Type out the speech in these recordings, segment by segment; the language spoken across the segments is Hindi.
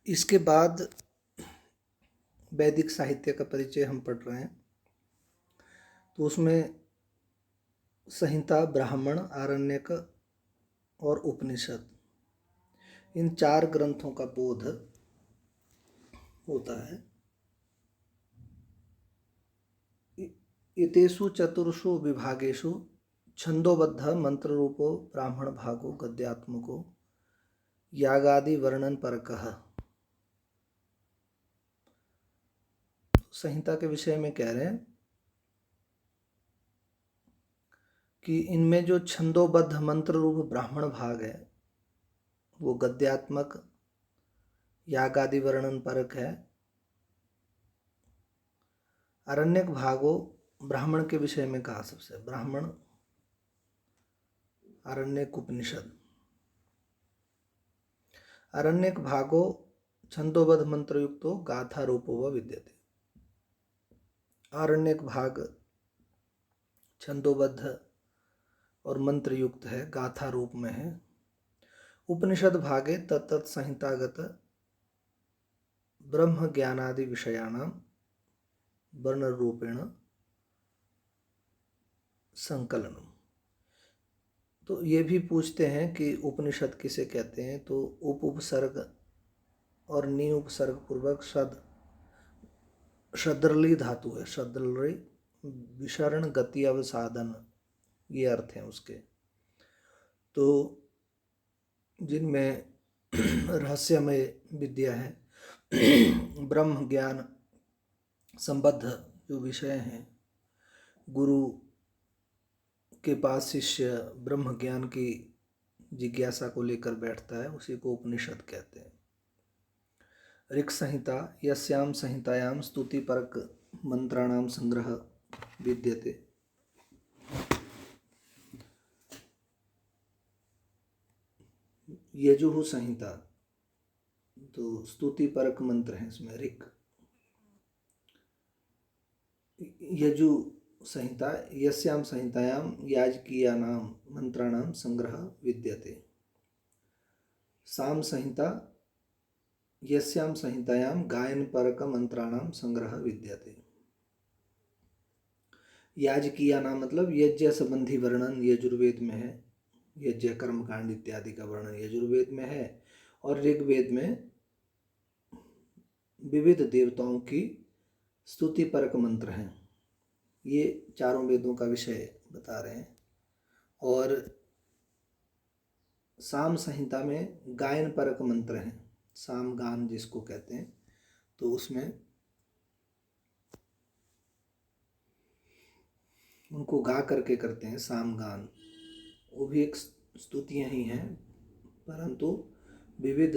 इसके बाद वैदिक साहित्य का परिचय हम पढ़ रहे हैं। तो उसमें संहिता, ब्राह्मण, आरण्यक और उपनिषद, इन 4 ग्रंथों का बोध होता है। इतेषु चतुर्षु विभागेषु छंदोबद्ध मंत्र रूपो ब्राह्मण भागो गद्यात्मको यागादि वर्णन परकः। संहिता के विषय में कह रहे हैं कि इनमें जो छंदोबद्ध मंत्र रूप ब्राह्मण भाग है वो गद्यात्मक, यागादि वर्णन परक है। आरण्यक भागो ब्राह्मण के विषय में कहा सबसे, ब्राह्मण, आरण्यक, उपनिषद। आरण्यक भागो छंदोबद्ध मंत्र युक्तो गाथा रूपो व विद्यते। आरण्यक भाग छंदोबद्ध और मंत्र युक्त है, गाथा रूप में है। उपनिषद भागे तत्त संहितागत ब्रह्म ज्ञानादि विषयाणाम वर्ण रूपेण संकलनम। तो ये भी पूछते हैं कि उपनिषद किसे कहते हैं। तो उपसर्ग और नि उपसर्ग पूर्वक शद्रली धातु है, शद्रली विशरण गति अवसाधन, ये अर्थ हैं उसके। तो जिनमें रहस्यमय विद्या है, ब्रह्म ज्ञान संबद्ध जो विषय हैं, गुरु के पास शिष्य ब्रह्म ज्ञान की जिज्ञासा को लेकर बैठता है, उसी को उपनिषद कहते हैं। ऋक् संहिता यस्याम संहितायाम स्तुति परक मंत्राणाम संग्रह विद्यते। यजुः संहिता, तो स्तुति परक मंत्र है इसमें ऋक्। यजु संहिता यस्याम संहितायाम याजकीयानाम मंत्राणाम संग्रह विद्यते। साम संहिता यस्याम संहितायाम गायन परक मंत्राणाम संग्रह विद्यते। याजकीयानाम मतलब यज्ञ संबंधी वर्णन यजुर्वेद में है, यज्ञ कर्मकांड इत्यादि का वर्णन यजुर्वेद में है। और ऋग्वेद में विविध देवताओं की स्तुति परक मंत्र हैं। ये चारों वेदों का विषय बता रहे हैं। और साम संहिता में गायन परक मंत्र हैं, साम गान जिसको कहते हैं। तो उसमें उनको गा करके करते हैं साम गान, वो भी एक स्तुतियाँ ही हैं, परंतु विविध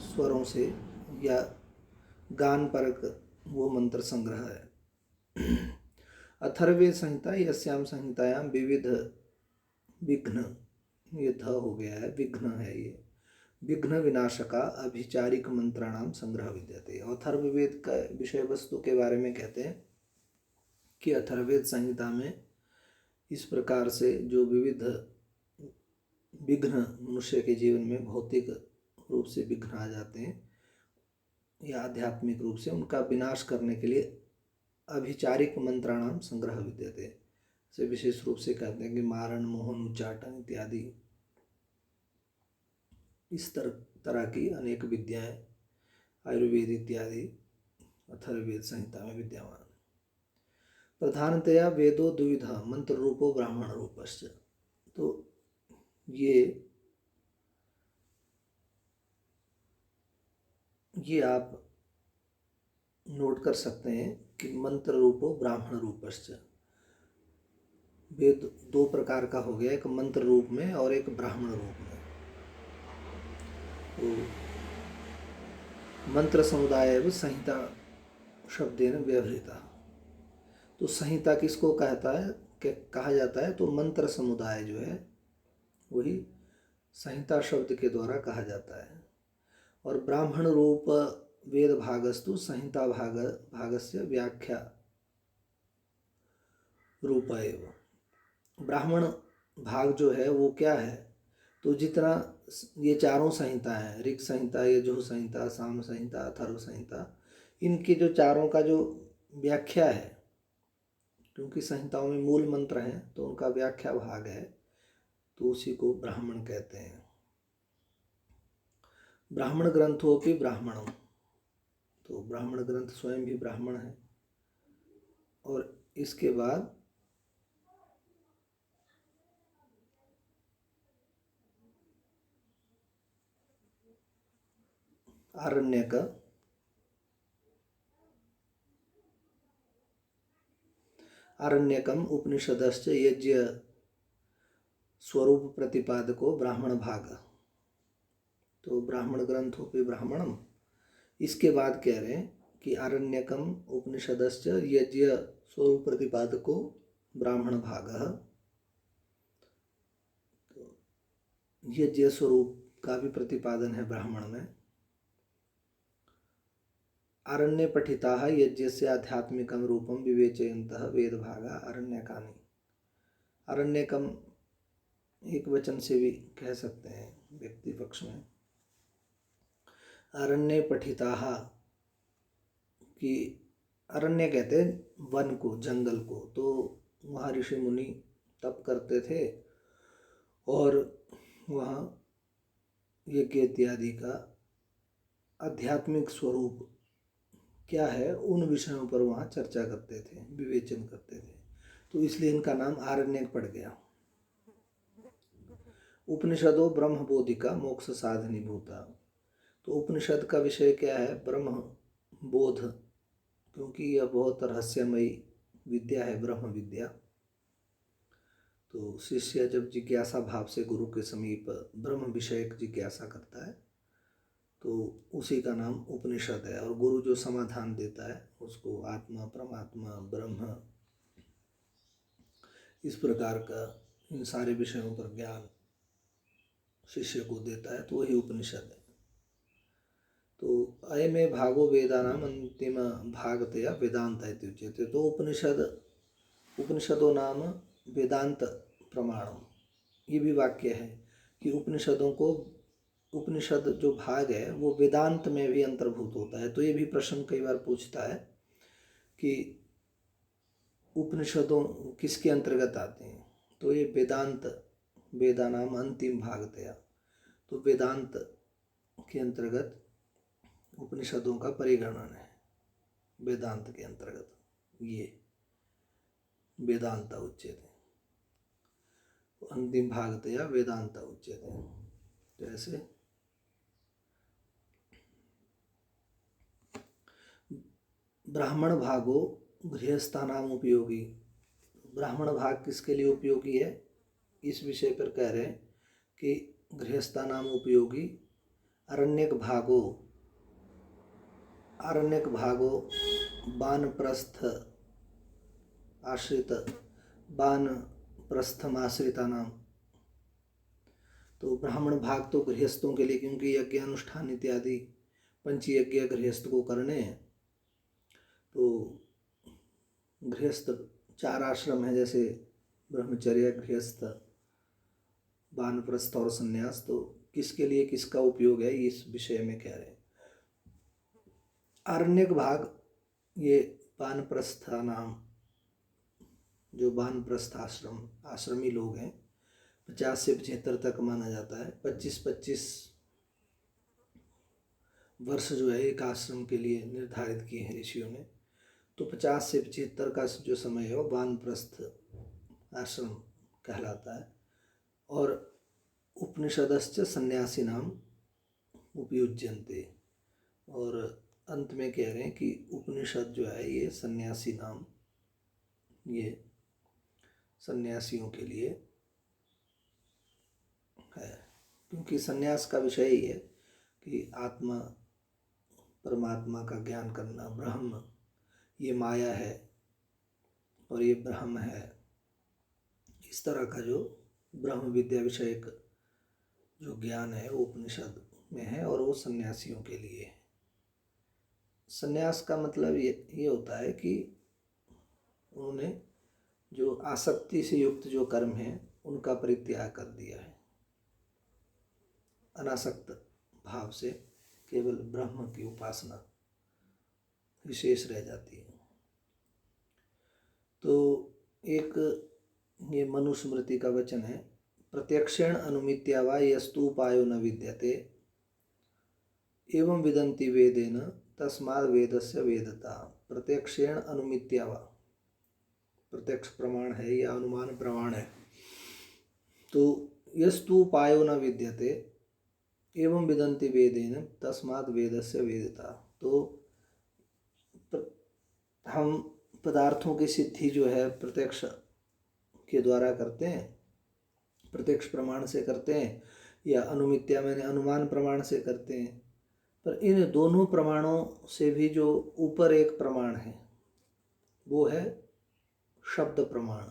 स्वरों से या गान परक वो मंत्र संग्रह है। अथर्वे संहिता यस्याम संहितायाम विविध विघ्न, ये ध हो गया है, विघ्न है ये, विघ्न विनाशका अभिचारिक मंत्राणाम संग्रह विद्यते। अथर्ववेद का विषय वस्तु के बारे में कहते हैं कि अथर्ववेद संहिता में इस प्रकार से जो विविध विघ्न मनुष्य के जीवन में भौतिक रूप से विघ्न आ जाते हैं या आध्यात्मिक रूप से, उनका विनाश करने के लिए अभिचारिक मंत्राणाम संग्रह विद्यते से विशेष रूप से कहते हैं कि मारण, मोहन, उच्चाटन इत्यादि इस तरह की अनेक विद्याएं आयुर्वेद इत्यादि अथर्ववेद संहिता में विद्यमान। प्रधानतया वेदो द्विविधा मंत्र रूपो ब्राह्मण रूपश्च। तो ये आप नोट कर सकते हैं कि मंत्र रूपो ब्राह्मण रूपश्च, वेद 2 प्रकार का हो गया, एक मंत्र रूप में और एक ब्राह्मण रूप में। तो मंत्र समुदाय एवं संहिता शब्देन व्यवहृता। तो संहिता किसको कहता है, कहा जाता है, तो मंत्र समुदाय जो है वही संहिता शब्द के द्वारा कहा जाता है। और ब्राह्मण रूप वेद भागस्तु संहिता भागस्य व्याख्या रूप एव। ब्राह्मण भाग जो है वो क्या है, तो जितना ये चारों संहिता हैं, ऋक् संहिता, यजुः संहिता, साम संहिता, अथर्व संहिता, इनके जो चारों का जो व्याख्या है, क्योंकि संहिताओं में मूल मंत्र हैं तो उनका व्याख्या भाग है, तो उसी को ब्राह्मण कहते हैं। ब्राह्मण ग्रंथों की ब्राह्मणम, तो ब्राह्मण ग्रंथ स्वयं भी ब्राह्मण है। और इसके बाद आरण्यक, आरण्यकम उपनिषदश्च यज्ञ स्वरूप प्रतिपादको ब्राह्मण भाग, तो ब्राह्मण ग्रंथों पे ब्राह्मणम। इसके बाद कह रहे हैं कि आरण्यकम उपनिषदश्च यज्ञ स्वरूप प्रतिपादको ब्राह्मण भाग, तो यज्ञ स्वरूप का भी प्रतिपादन है ब्राह्मण में। आरण्य पठिता यज्ञ से आध्यात्मिकम रूपम विवेचयन्तः वेद भागा आरण्यकानि, आरण्यकम एक वचन से भी कह सकते हैं व्यक्ति पक्ष में। अरण्य पठिता कि अरण्य कहते हैं वन को, जंगल को, तो वहाँ ऋषि मुनि तप करते थे और वहाँ यज्ञ इत्यादि का आध्यात्मिक स्वरूप क्या है उन विषयों पर वहाँ चर्चा करते थे, विवेचन करते थे, तो इसलिए इनका नाम आरण्यक पड़ गया। उपनिषदों ब्रह्म बोधिका मोक्ष साधनी भूता, तो उपनिषद का विषय क्या है? ब्रह्म बोध, क्योंकि यह बहुत रहस्यमयी विद्या है, ब्रह्म विद्या। तो शिष्य जब जिज्ञासा भाव से गुरु के समीप ब्रह्म विषयक जिज्ञासा करता है तो उसी का नाम उपनिषद है, और गुरु जो समाधान देता है उसको आत्मा, परमात्मा, ब्रह्म, इस प्रकार का इन सारे विषयों पर ज्ञान शिष्य को देता है, तो वही उपनिषद है। तो अयमे भागो वेदानाम अंतिम भागतया वेदांत इत्युच्यते, तो उपनिषदों नाम वेदांत प्रमाणम, ये भी वाक्य है कि उपनिषदों को, उपनिषद जो भाग है वो वेदांत में भी अंतर्भूत होता है। तो ये भी प्रश्न कई बार पूछता है कि उपनिषदों किसके अंतर्गत आते हैं, तो ये वेदांत, वेदानाम अंतिम भागतया, तो वेदांत के अंतर्गत उपनिषदों का परिगणन है, वेदांत के अंतर्गत ये वेदांत उच्यते, अंतिम भागतया वेदांत उच्यते। तो ऐसे ब्राह्मण भागो गृहस्थानाम उपयोगी, ब्राह्मण भाग किसके लिए उपयोगी है इस विषय पर कह रहे हैं कि गृहस्थानाम उपयोगी, आरण्यक भागो, आरण्यक भागो वानप्रस्थ आश्रित, वानप्रस्थमाश्रिता नाम, तो ब्राह्मण भाग तो गृहस्थों के लिए, क्योंकि यज्ञ अनुष्ठान इत्यादि पंचयज्ञ गृहस्थ को करने हैं। तो गृहस्थ 4 आश्रम है, जैसे ब्रह्मचर्य, गृहस्थ, वानप्रस्थ और संन्यास, तो किसके लिए किसका उपयोग है इस विषय में कह रहे हैं। आरण्यक भाग ये वानप्रस्थ नाम, जो वानप्रस्थ आश्रम, आश्रमी लोग हैं, 50 से 75 तक माना जाता है। 25-25 वर्ष जो है एक आश्रम के लिए निर्धारित किए हैं ऋषियों ने, तो 50 से 75 का जो समय है वो वानप्रस्थ आश्रम कहलाता है। और उपनिषदश्च सन्यासी नाम उपयुज्यन्ते, और अंत में कह रहे हैं कि उपनिषद जो है ये सन्यासी नाम, ये सन्यासियों के लिए है, क्योंकि सन्यास का विषय ही है कि आत्मा, परमात्मा का ज्ञान करना, ब्रह्म ये माया है और ये ब्रह्म है, इस तरह का जो ब्रह्म विद्या विषयक जो ज्ञान है वो उपनिषद में है, और वो सन्यासियों के लिए है। सन्यास का मतलब ये होता है कि उन्होंने जो आसक्ति से युक्त जो कर्म है उनका परित्याग कर दिया है, अनासक्त भाव से केवल ब्रह्म की उपासना विशेष रह जाती है। तो एक ये मनुस्मृति का वचन है, प्रत्यक्षेण अनुमित्या वा यस्तु उपायो न विद्यते एवं विदन्ति वेदेन तस्माद् वेदस्य वेदता। प्रत्यक्षेण अनुमित्या वा, प्रत्यक्ष प्रमाण है या अनुमान प्रमाण है। तो यस्तु उपायो न विद्यते एवं विदन्ति वेदेन तस्माद् वेदस्य वेदता। तो हम पदार्थों की सिद्धि जो है प्रत्यक्ष के द्वारा करते हैं, प्रत्यक्ष प्रमाण से करते हैं, या अनुमित्या मैंने अनुमान प्रमाण से करते हैं। पर इन दोनों प्रमाणों से भी जो ऊपर एक प्रमाण है वो है शब्द प्रमाण।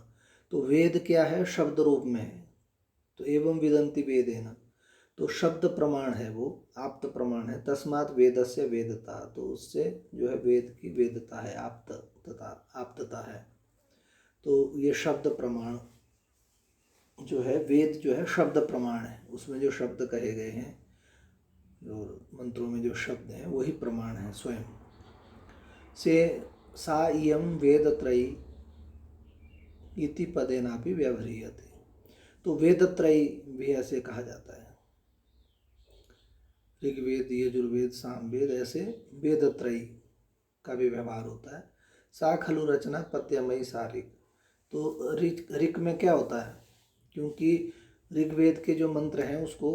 तो वेद क्या है? शब्द रूप में है। तो एवं विदन्ति वेदेन, तो शब्द प्रमाण है, वो आप्त प्रमाण है। तस्मात् वेदस्य वेदता, तो उससे जो है वेद की वेदता है, आप्तता है। तो ये शब्द प्रमाण जो है, वेद जो है शब्द प्रमाण है, उसमें जो शब्द कहे गए हैं, जो मंत्रों में जो शब्द हैं वही प्रमाण है स्वयं से। सा इयं वेदत्रयी इति पदेनापि व्यवह्रियते। तो वेदत्रयी भी ऐसे कहा जाता है, ऋग्वेद, यजुर्वेद, सामवेद, ऐसे वेदत्रयी का भी व्यवहार होता है। सा खलु रचना पद्यमयी सा ऋक्। तो ऋक् में क्या होता है? क्योंकि ऋग्वेद के जो मंत्र हैं उसको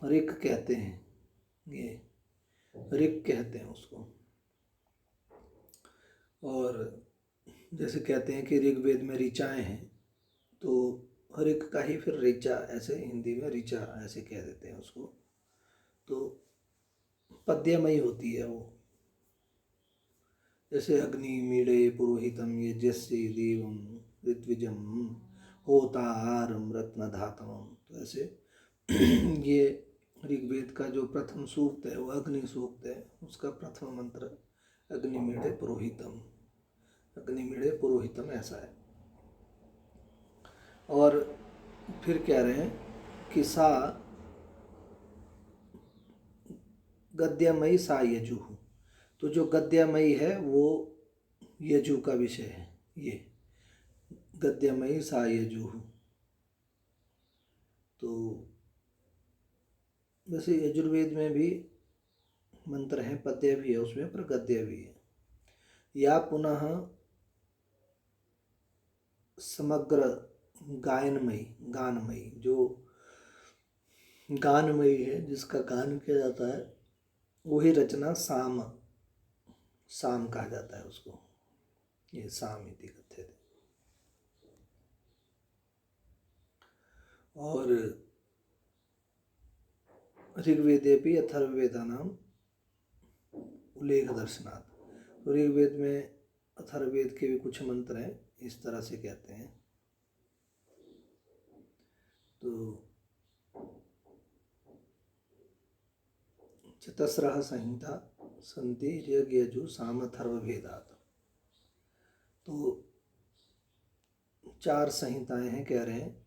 ऋक् कहते हैं, ये ऋक् कहते हैं उसको। और जैसे कहते हैं कि ऋग्वेद में ऋचाएँ हैं, तो ऋक् का ही फिर ऋचा, ऐसे हिंदी में ऋचा ऐसे कह देते हैं उसको। तो पद्यमयी होती है वो, जैसे अग्नि मीड़े पुरोहितम यज्ञस्य देवम ऋत्विजम होतारम रत्नधातम। तो ऐसे ये ऋग्वेद का जो प्रथम सूक्त है वो अग्नि सूक्त है, उसका प्रथम मंत्र अग्निमीड़े पुरोहितम, अग्निमीड़े पुरोहितम ऐसा है। और फिर कह रहे हैं कि सा गद्यमयी सा यजु। तो जो गद्यमयी है वो यजु का विषय है, ये गद्यमयी सा यजु। तो वैसे यजुर्वेद में भी मंत्र हैं, पद्य भी है उसमें, पर गद्य भी है। या पुनः समग्र गायनमयी, गानमयी, जो गानमयी है, जिसका गान किया जाता है, वही रचना साम, साम कहा जाता है उसको। ये साम इति कथ्यते। और ऋग्वेदेपि अथर्ववेदानाम उल्लेख दर्शनात्। ऋग्वेद में अथर्ववेद के भी कुछ मंत्र हैं, इस तरह से कहते हैं। तो चतस्रः संहिता सन्ति ऋग् यजु साम अथर्ववेदात्। तो 4 संहिताएं हैं, कह रहे हैं।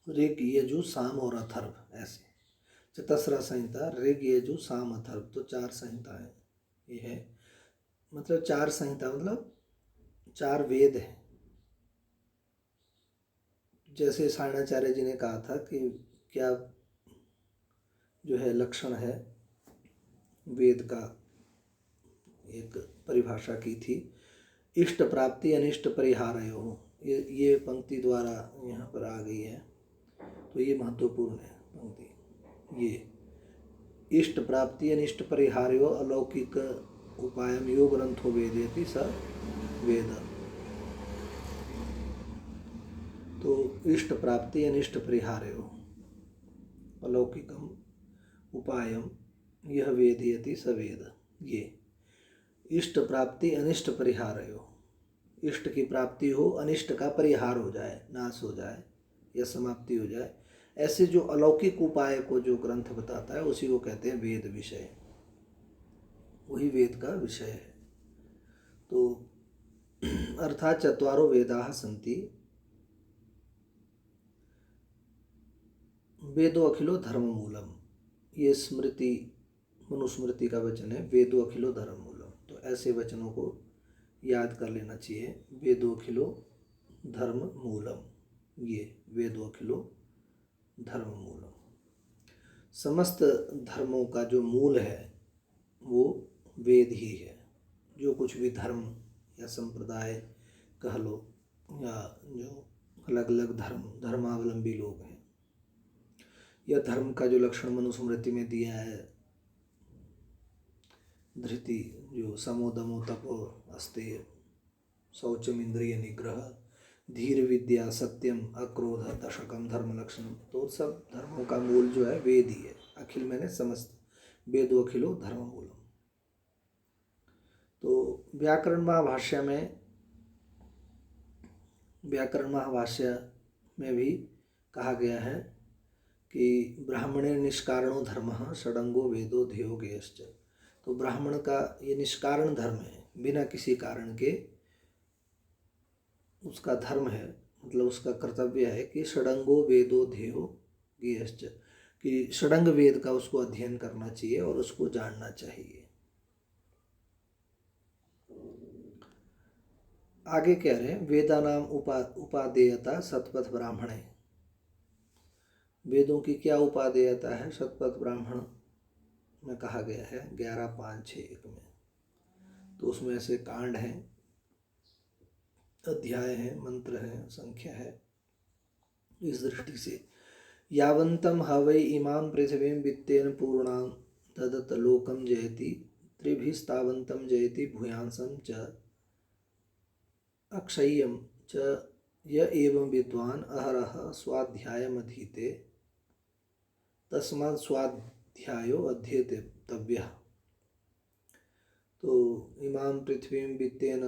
ऋग् यजु साम और अथर्व, ऐसे चतस्रा संहिता, ऋग् यजु साम अथर्व। तो 4 संहिताएं ये है। मतलब 4 संहिता मतलब 4 वेद हैं। जैसे सायणाचार्य जी ने कहा था कि क्या जो है लक्षण है वेद का, एक परिभाषा की थी, इष्ट प्राप्ति अनिष्ट परिहारयो। ये पंक्ति द्वारा यहाँ पर आ गई है, तो ये महत्वपूर्ण है पंक्ति। ये इष्ट प्राप्ति अनिष्ट परिहारयो अलौकिक उपायम यो ग्रंथो वेदेति स वेद। तो इष्ट प्राप्ति अनिष्ट परिहारयो अलौकिकम उपायम यह वेदयति स वेद। ये इष्ट प्राप्ति अनिष्ट परिहारयो, इष्ट की प्राप्ति हो, अनिष्ट का परिहार हो जाए, नाश हो जाए या समाप्ति हो जाए, ऐसे जो अलौकिक उपाय को जो ग्रंथ बताता है उसी को कहते हैं वेद विषय, वही वेद का विषय है। तो अर्थात चत्वारो वेदाः सन्ति, वेदो अखिलो धर्म मूलम। ये स्मृति मनुस्मृति का वचन है, वेदो अखिलो धर्म मूलम। तो ऐसे वचनों को याद कर लेना चाहिए। वेदो अखिलो धर्म मूलम, ये वेदो अखिलो धर्म मूलम। समस्त धर्मों का जो मूल है वो वेद ही है। जो कुछ भी धर्म या संप्रदाय कह लो, या जो अलग अलग धर्मावलंबी लोग हैं, यह धर्म का जो लक्षण मनुस्मृति में दिया है, धृति जो समोदमो तपो अस्तेय, शौचम इंद्रिय निग्रह, धीर विद्या सत्यम अक्रोध दशकम धर्म लक्षणम, तो सब धर्मों का मूल जो है वेद ही है। अखिल मैंने समस्त, वेदो अखिलो धर्म मूलम। तो व्याकरण महाभाष्य में भी कहा गया है कि ब्राह्मणे निष्कारणो धर्मः षडंगो वेदो ध्येयो गेयश्च। तो ब्राह्मण का ये निष्कारण धर्म है, बिना किसी कारण के उसका धर्म है, मतलब उसका कर्तव्य है कि षडंगो वेदो ध्येयो गेयश्च, कि षडंग वेद का उसको अध्ययन करना चाहिए और उसको जानना चाहिए। आगे कह रहे हैं वेदानाम उपादेयता शतपथ ब्राह्मणे। वेदों की क्या उपादेयता है? शतपथ ब्राह्मण में कहा गया है 11.5.6.1 में। तो उसमें ऐसे कांड हैं, अध्याय हैं, मंत्र हैं, संख्या है। इस दृष्टि से यावंतम हवै इमां पृथिवीं वित्तेन पूर्णां तदत लोकम जयति त्रिभिस्तावंतम जयति भूयांसम च अक्षय्यम च य एवं विद्वान अहरह स्वाध्यायमधीते तस्मात् स्वाध्यायो अध्येतव्यः। तो इमां पृथ्वीं वित्तेन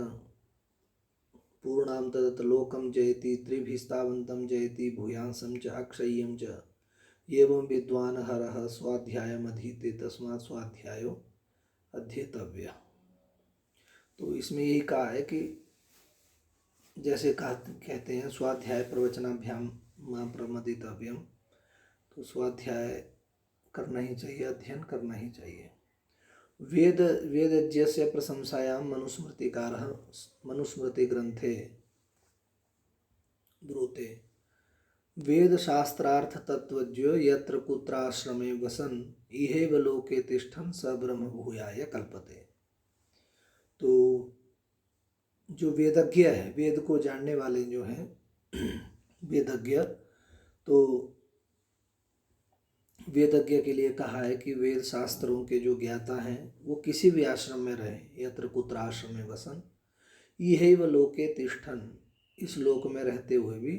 पूर्णां तदत लोकम जयति त्रिभिस्तावंतम जयति भूयांसम च अक्षय्यम च एवं विद्वान हरः स्वाध्यायमधीते तस्मात् स्वाध्यायो अध्येतव्यः। तो इसमें यही कहा है कि जैसे कहते हैं स्वाध्याय प्रवचनाभ्याम मां प्रमदितव्यम, तो स्वाध्याय करना ही चाहिए, अध्ययन करना ही चाहिए। वेदज्ञस्य प्रशंसायां मनुस्मृतिकारः मनुस्मृति ग्रंथे ब्रूते वेद शास्त्रार्थ तत्वज्ञो यत्र कुत्राश्रमे वसन इहैव लोके तिष्ठन् स ब्रह्म भूयाय कल्पते। तो जो वेदज्ञ है, वेद को जानने वाले जो हैं वेदज्ञ, तो वेदज्ञ के लिए कहा है कि वेद शास्त्रों के जो ज्ञाता हैं वो किसी भी आश्रम में रहे, यत्र कुत्र आश्रम में वसन इहैव लोके तिष्ठन्, इस लोक में रहते हुए भी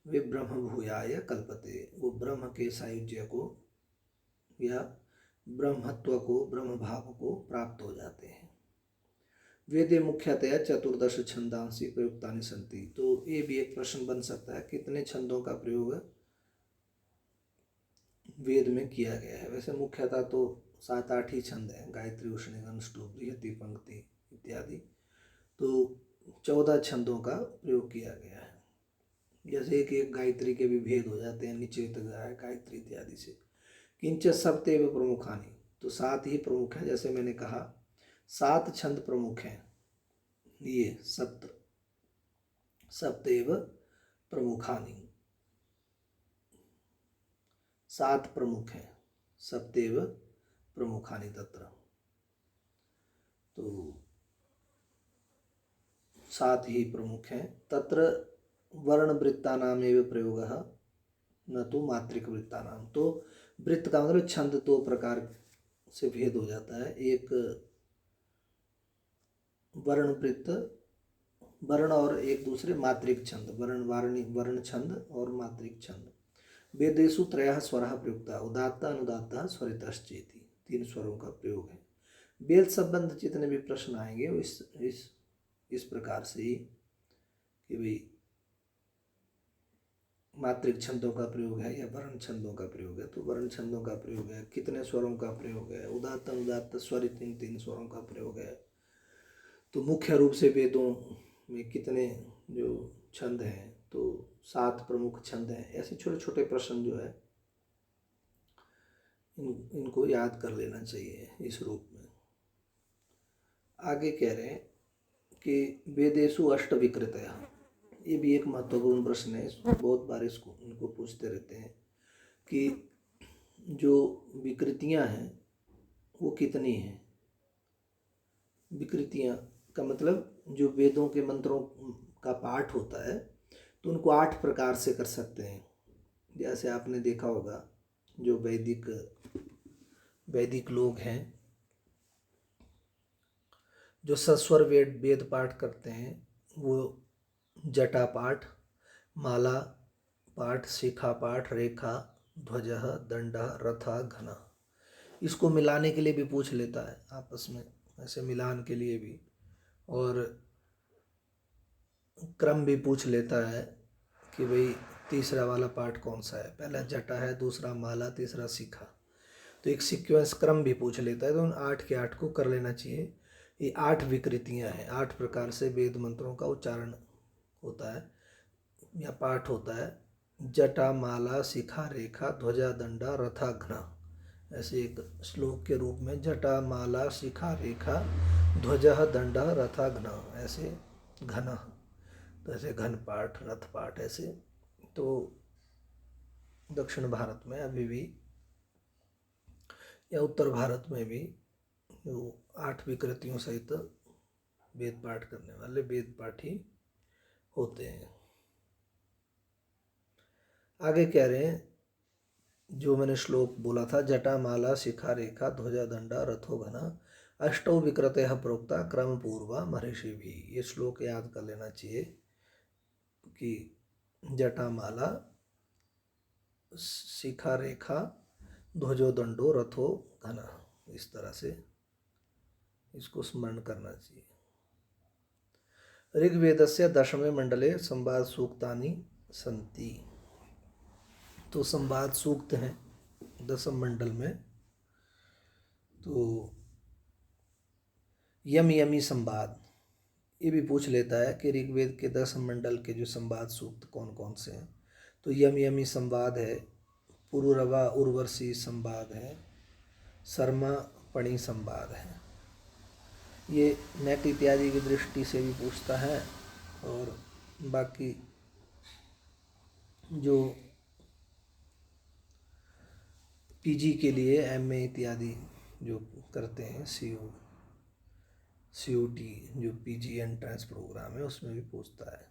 वे ब्रह्म भूयाय कल्पते, वो ब्रह्म के सायुज्य को या ब्रह्मत्व को, ब्रह्म भाव को प्राप्त हो जाते हैं। वेदे मुख्यतया 14 छंदांसी प्रयुक्तानि सन्ति। तो ये भी एक प्रश्न बन सकता है, कितने छंदों का प्रयोग वेद में किया गया है? वैसे मुख्यतः तो 7-8 ही छंद हैं, गायत्री, उष्णिक, अनुष्टुप, बृहति, पंक्ति इत्यादि। तो 14 छंदों का प्रयोग किया गया है। जैसे कि एक गायत्री के भी भेद हो जाते हैं, निचेत गायत्री इत्यादि से। किंच सप्तेव प्रमुखानि, तो 7 ही प्रमुख हैं। जैसे मैंने कहा 7 छंद प्रमुख हैं, ये सप्तेव प्रमुखानि, 7 प्रमुख हैं, सप्तेव प्रमुखानि तत्र। तो 7 ही प्रमुख हैं। तत्र वर्णवृत्तानामेव प्रयोगः न तो मात्रिक वृत्तानाम। तो वृत्त का मतलब छंद 2 प्रकार से भेद हो जाता है, एक वर्ण वृत्त, वर्ण और एक दूसरे मात्रिक छंद, वर्ण छंद और मात्रिक छंद। वेदेषु त्रयः स्वरः प्रयुक्ता उदात्त अनुदात्त स्वरितश्चेति, 3 स्वरों का प्रयोग है। वेद संबंध जितने भी प्रश्न आएंगे वो इस प्रकार से ही कि भाई मात्रिक छंदों का प्रयोग है या वर्ण छंदों का प्रयोग है। तो वर्ण छंदों का प्रयोग है, कितने स्वरों का प्रयोग है, उदात्त अनुदात्त स्वरित, इन 3 स्वरों का प्रयोग है। तो मुख्य रूप से वेदों में कितने जो छंद हैं, तो 7 प्रमुख छंद हैं। ऐसे छोटे छोटे प्रश्न जो है इनको याद कर लेना चाहिए इस रूप में। आगे कह रहे हैं कि वेदेषु अष्ट विकृतयः, ये भी एक महत्वपूर्ण प्रश्न है, बहुत बार इसको इनको पूछते रहते हैं कि जो विकृतियां हैं वो कितनी हैं। विकृतियां का मतलब जो वेदों के मंत्रों का पाठ होता है तो उनको 8 प्रकार से कर सकते हैं। जैसे आपने देखा होगा जो वैदिक लोग हैं जो सस्वर वेद पाठ करते हैं वो जटा पाठ, माला पाठ, शिखा पाठ, रेखा, ध्वजः, दंडः, रथः, घनः, इसको मिलाने के लिए भी पूछ लेता है आपस में, ऐसे मिलान के लिए भी, और क्रम भी पूछ लेता है कि भाई तीसरा वाला पाठ कौन सा है, पहला जटा है, दूसरा माला, तीसरा शिखा, तो एक सीक्वेंस क्रम भी पूछ लेता है। तो उन 8 के 8 को कर लेना चाहिए। ये 8 विकृतियां हैं, 8 प्रकार से वेद मंत्रों का उच्चारण होता है या पाठ होता है। जटा, माला, शिखा, रेखा, ध्वजा, दंडा, रथा, घ्ना, ऐसे एक श्लोक के रूप में जटा, माला, शिखा, रेखा, ध्वजा, दंडा, रथा, घ्ना, ऐसे घन, तो ऐसे घन पाठ, रथ पाठ, ऐसे। तो दक्षिण भारत में अभी भी या उत्तर भारत में भी जो 8 विकृतियों सहित वेद पाठ करने वाले वेद पाठी होते हैं। आगे कह रहे हैं जो मैंने श्लोक बोला था, जटा, माला, शिखा, रेखा, ध्वजा, दंडा, रथो, घना, अष्टौ विकृतयः प्रोक्ता क्रम पूर्वा महर्षि भी। ये श्लोक याद कर लेना चाहिए कि जटा, माला, शिखा, रेखा, ध्वजो, दंडो, रथो, घना, इस तरह से इसको स्मरण करना चाहिए। ऋग्वेदस्य 10वें मंडले संवाद सूक्तानि सन्ति, तो संवाद सूक्त हैं 10वें मंडल में। तो यम यमी संवाद, ये भी पूछ लेता है कि ऋग्वेद के 10वें मंडल के जो संवाद सूक्त कौन कौन से हैं। तो यम यमी संवाद है, पुरुरवा उर्वशी संवाद है, शर्मा पणि संवाद है। ये नेट इत्यादि की दृष्टि से भी पूछता है, और बाकी जो पीजी के लिए एमए इत्यादि जो करते हैं, सीयूटी जो पीजी एंट्रेंस प्रोग्राम है उसमें भी पूछता है।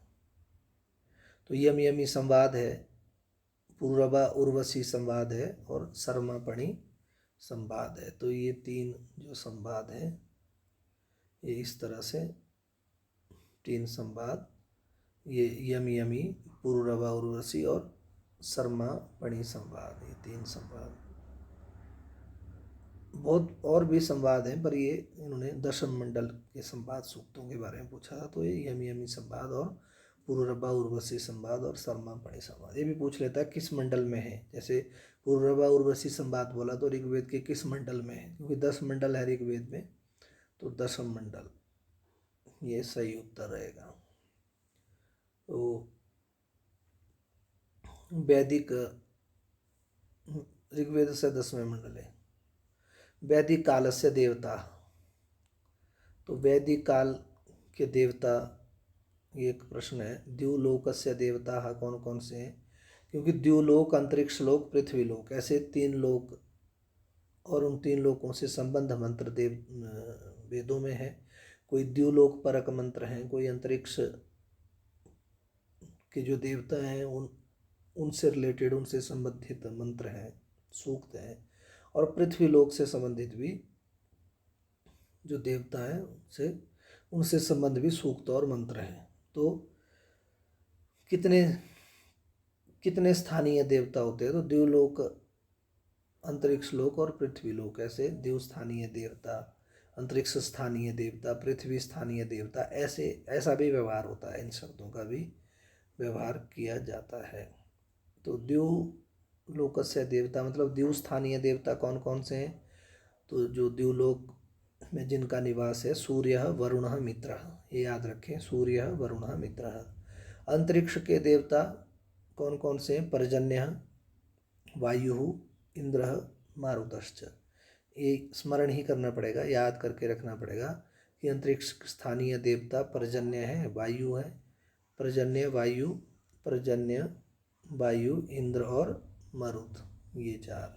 तो यम यमी संवाद है, पूर्वा उर्वशी संवाद है, और शर्मापणि संवाद है। तो ये 3 जो संवाद हैं ये इस तरह से 3 संवाद, ये यम यमी, पूर्वा उर्वशी और शर्मापणि संवाद, ये 3 संवाद। बहुत और भी संवाद हैं पर ये इन्होंने 10वें मंडल के संवाद सूक्तों के बारे में पूछा था। तो ये यम यमी संवाद और पूर्वा उर्वशी संवाद और शर्मापणि संवाद, ये भी पूछ लेता है किस मंडल में है। जैसे पूर्वा उर्वशी संवाद बोला तो ऋग्वेद के किस मंडल में है, क्योंकि 10 मंडल है ऋग्वेद में, तो 10वां मंडल ये सही उत्तर रहेगा। तो वैदिक ऋग्वेद से 10वें मंडल है। वैदिक काल से देवता, तो वैदिक काल के देवता, ये एक प्रश्न है। द्युलोकस्य देवता कौन कौन से हैं, क्योंकि द्युलोक, अंतरिक्ष लोक, पृथ्वी लोक, ऐसे 3 लोक, और उन 3 लोकों से संबंध मंत्र वेदों में है। कोई द्युलोक परक मंत्र हैं, कोई अंतरिक्ष के जो देवता हैं उनसे रिलेटेड, उनसे संबंधित मंत्र हैं, सूक्त हैं, और पृथ्वी लोक से संबंधित भी जो देवता हैं उनसे संबंध भी सूक्त और मंत्र हैं। तो कितने स्थानीय देवता होते हैं, तो द्युलोक, अंतरिक्ष लोक और पृथ्वी लोक, ऐसे द्यु स्थानीय देवता, अंतरिक्ष स्थानीय देवता, पृथ्वी स्थानीय देवता, ऐसा भी व्यवहार होता है, इन शब्दों का भी व्यवहार किया जाता है। तो द्युलोकस्य देवता मतलब द्यु स्थानीय देवता कौन कौन से हैं, तो जो द्युलोक में जिनका निवास है, सूर्य वरुण मित्र, ये याद रखें, सूर्य वरुण मित्र। अंतरिक्ष के देवता कौन कौन से? पर्जन्य, वायु, इंद्र, मारुतश्च। ये स्मरण ही करना पड़ेगा, याद करके रखना पड़ेगा कि अंतरिक्ष स्थानीय देवता पर्जन्य है, वायु है, पर्जन्य वायु, पर्जन्य वायु, इंद्र और मरुत, ये चार।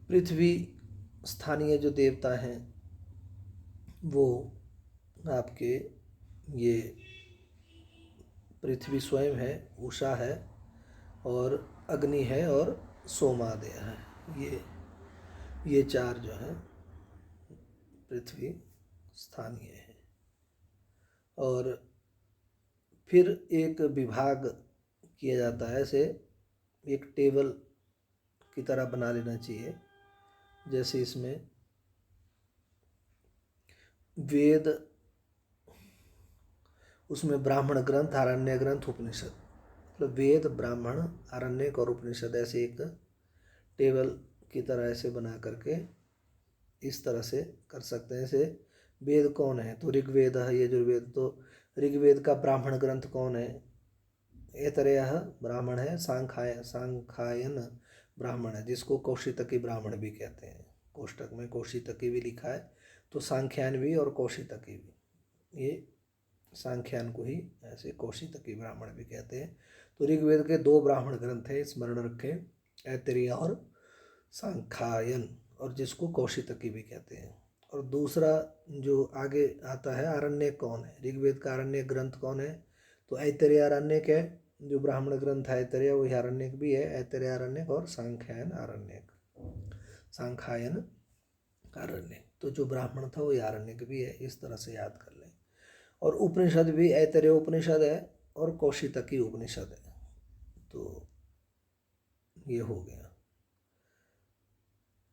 पृथ्वी स्थानीय जो देवता हैं वो आपके ये पृथ्वी स्वयं है, उषा है और अग्नि है और सोमादय है। ये चार जो हैं पृथ्वी स्थानीय है। और फिर एक विभाग किया जाता है, ऐसे एक टेबल की तरह बना लेना चाहिए। जैसे इसमें वेद, उसमें ब्राह्मण ग्रंथ, आरण्य ग्रंथ, उपनिषद, मतलब वेद, ब्राह्मण, आरण्यक और उपनिषद, ऐसे एक टेबल की तरह ऐसे बना करके इस तरह से कर सकते हैं। ऐसे वेद कौन है? तो ऋग्वेद है, यजुर्वेद। तो ऋग्वेद का ब्राह्मण ग्रंथ कौन है? ऐतरेय ब्राह्मण है, सांख्यायन ब्राह्मण है, जिसको कौशितकी ब्राह्मण भी कहते हैं। कोष्टक में कौशितकी भी लिखा है, तो सांख्यान भी और कौशितकी भी, ये सांख्यान को ही ऐसे कौशितकी ब्राह्मण भी कहते हैं। तो ऋग्वेद के दो ब्राह्मण ग्रंथ हैं, स्मरण रखें, ऐतरेय और सांख्यायन, और जिसको कौशितकी भी कहते हैं। और दूसरा जो आगे आता है, आरण्यक कौन है? ऋग्वेद का आरण्यक ग्रंथ कौन है? तो ऐतरेय आरण्यक है, जो ब्राह्मण ग्रंथ है ऐतरेय, वही आरण्यक भी है, ऐतरेय आरण्यक और सांख्यायन आरण्यक, सांख्यायन आरण्यक। तो जो ब्राह्मण था वही आरण्यक भी है, इस तरह से याद कर लें। और उपनिषद भी ऐतरेय उपनिषद है और कौशितकी उपनिषद है। तो ये हो गया।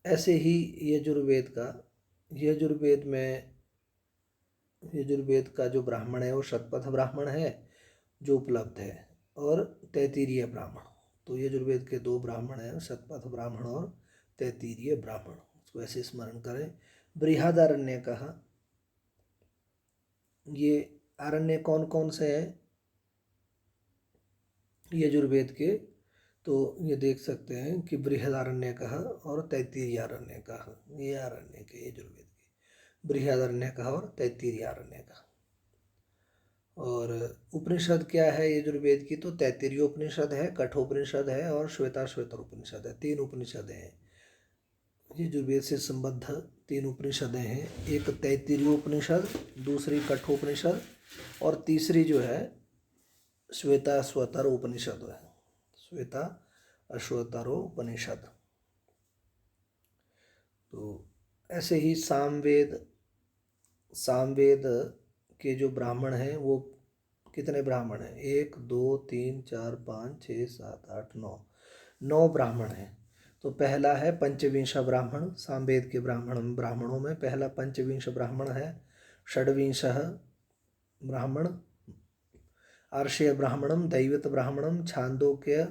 ऐसे ही यजुर्वेद का जो ब्राह्मण है वो शतपथ ब्राह्मण है जो उपलब्ध है, और तैत्तिरीय ब्राह्मण। तो यजुर्वेद के दो ब्राह्मण हैं, शतपथ ब्राह्मण और तैत्तिरीय ब्राह्मण, उसको ऐसे स्मरण करें। बृहदारण्य कहा, ये आरण्य कौन कौन से हैं यजुर्वेद के? तो ये देख सकते हैं कि बृहदारण्य कहा और तैत्तिरीय आरण्य कहा, ये आरण्य के यजुर्वेद के, बृहदारण्य कहा और तैत्तिरीय आरण्य कहा। और उपनिषद क्या है यजुर्वेद की? तो तैत्तिरीय उपनिषद है, कठोपनिषद है और श्वेताश्वतर उपनिषद है। तीन उपनिषद हैं यजुर्वेद से संबद्ध, तीन उपनिषदें हैं। एक तैत्तिरीय उपनिषद, दूसरी कठोपनिषद और तीसरी जो है श्वेताश्वतर उपनिषद है, श्वेताश्वतरोपनिषद। तो ऐसे ही सामवेद के जो ब्राह्मण हैं वो कितने ब्राह्मण हैं? 1 2 3 4 5 6 7 8 9 ब्राह्मण हैं। तो पहला है पंचविंश ब्राह्मण, सामवेद के ब्राह्मणों में पहला पंचविंश ब्राह्मण है। षड्विंश ब्राह्मण, आर्षेय ब्राह्मणम, दैवत ब्राह्मणम, छांदोग्य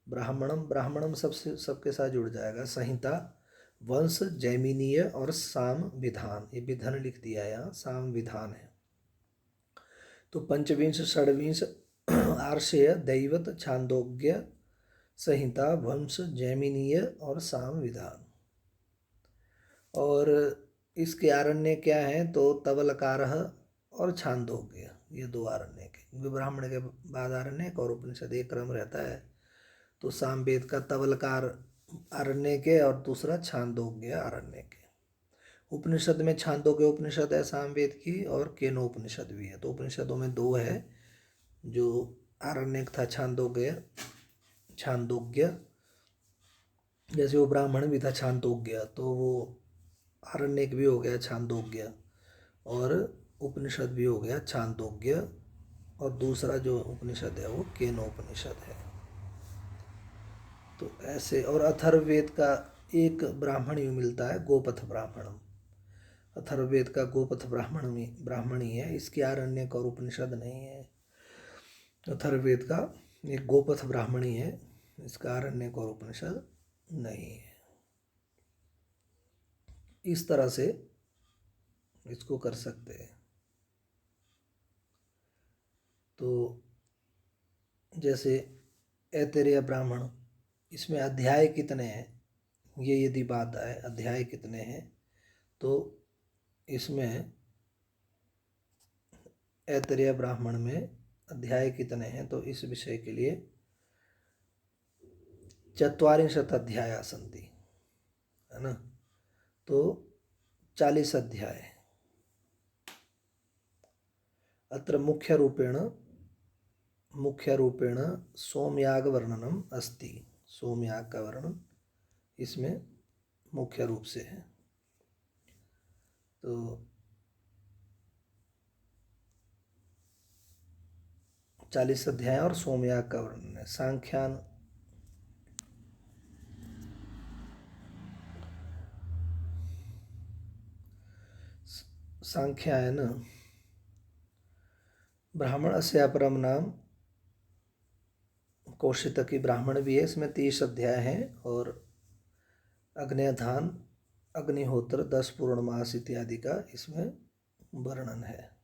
ब्राह्मणम सबके साथ जुड़ जाएगा। संहिता, वंश, जैमिनीय और साम विधान, ये विधान लिख दिया है यहाँ, साम विधान है। तो पंचविंश, षड्विंश, आर्षेय, दैवत, छांदोग्य, संहिता, वंश, जैमिनीय और साम विधान। और इसके आरण्य क्या हैं? तो तवलकार और छांदोग्य, ये दो आरण्य के, ब्राह्मण के बाद आरण्य और उपनिषद एक क्रम रहता है। तो सामवेद का तवलकार आरण्य के और दूसरा छांदोग्य आरण्य के। उपनिषद में छांदोग्य उपनिषद है सामवेद की, और केनोपनिषद भी है। तो उपनिषदों में दो है, जो आरण्यक था छांदोग्य, जैसे वो ब्राह्मण भी था छांदोग्य, तो वो आरण्यक भी हो गया छांदोग्य, और उपनिषद भी हो गया छांदोग्य, और दूसरा जो उपनिषद है वो केनोपनिषद है। तो ऐसे, और अथर्ववेद का एक ब्राह्मण ही मिलता है, गोपथ ब्राह्मणम। अथर्ववेद का गोपथ ब्राह्मण ही है, इसके आरण्यक और उपनिषद नहीं है। अथर्ववेद का एक गोपथ ब्राह्मण ही है, इसका आरण्यक और उपनिषद नहीं है। इस तरह से इसको कर सकते हैं। तो जैसे ऐतरेय ब्राह्मण, इसमें अध्याय कितने हैं, ये यदि बात आए अध्याय कितने हैं, तो इसमें ऐतरेय ब्राह्मण में अध्याय कितने हैं, तो इस विषय के लिए 44 अध्याया सन्ति, है ना। तो 40 अध्याय। अत्र मुख्य रूपेण सोमयाग वर्णनम अस्ति। सोमयाग का वर्णन इसमें मुख्य रूप से है। तो 40 अध्याय और सोमयाग का वर्णन है। सांख्यायन ब्राह्मण से अपरम नाम कौशितकी ब्राह्मण भी है, इसमें 30 अध्याय हैं। और अग्न्यधान, अग्निहोत्र, 10 पूर्णमास इत्यादि का इसमें वर्णन है।